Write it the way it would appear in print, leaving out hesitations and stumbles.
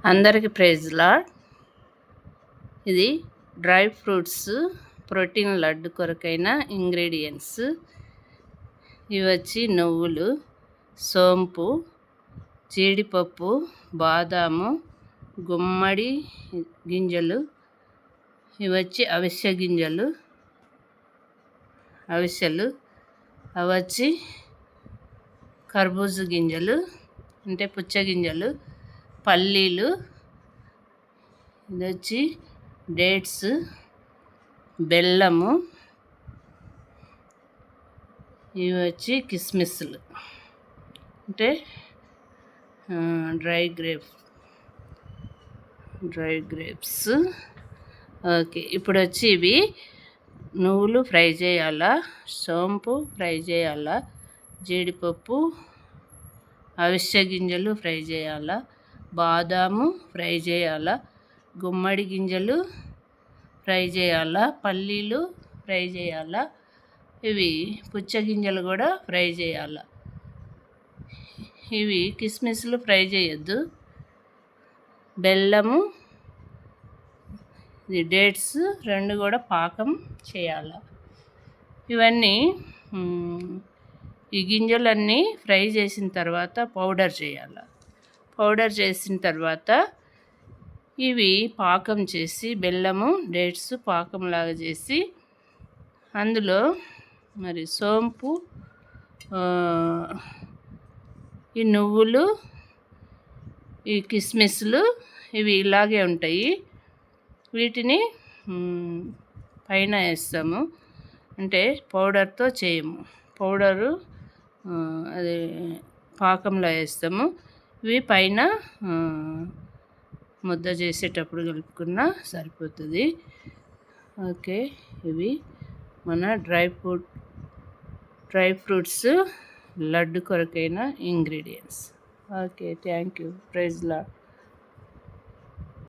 అందరికి praise Lord. ఇది dry fruits protein laddu కొరకైన ఇంగ్రీడియంట్స్. ఇవి వచ్చి నువ్వులు, సోంపు, జీడిపప్పు, బాదాము, గుమ్మడి గింజలు. ఇవి వచ్చి అవిసె గింజలు, అవిసెలు. అవి వచ్చి కర్బూజ గింజలు అంటే పుచ్చగింజలు, పల్లీలు. ఇది వచ్చి డేట్స్, బెల్లము. ఇవి వచ్చి కిస్మిస్లు అంటే డ్రై గ్రేప్స్. ఓకే, ఇప్పుడు వచ్చి ఇవి నువ్వులు ఫ్రై చేయాలా, సోంపు ఫ్రై చేయాలా, జీడిపప్పు, అవిసె గింజలు ఫ్రై చేయాలా, బాదాము ఫ్రై చేయాలా, గుమ్మడి గింజలు ఫ్రై చేయాలా, పల్లీలు ఫ్రై చేయాలా, ఇవి పుచ్చగింజలు కూడా ఫ్రై చేయాలా. ఇవి కిస్మిస్లు ఫ్రై చేయొద్దు. బెల్లము, ఇది డేట్స్ రెండు కూడా పాకం చేయాల. ఇవన్నీ ఈ గింజలన్నీ ఫ్రై చేసిన తర్వాత పౌడర్ చేయాలి. పౌడర్ చేసిన తర్వాత ఇవి పాకం చేసి, బెల్లము డేట్స్ పాకంలాగా చేసి, అందులో మరి సోంపు, ఈ నువ్వులు, ఈ కిస్మిస్లు ఇవి ఇలాగే ఉంటాయి. వీటిని పైన వేస్తాము, అంటే పౌడర్తో చేయము. పౌడరు అది పాకంలో వేస్తాము. ఇవి పైన ముద్ద చేసేటప్పుడు కలుపుకున్నా సరిపోతుంది. ఓకే, ఇవి మన డ్రై ఫ్రూట్స్ లడ్డు కొరకైన ingredients. Okay, thank you. Praise lord.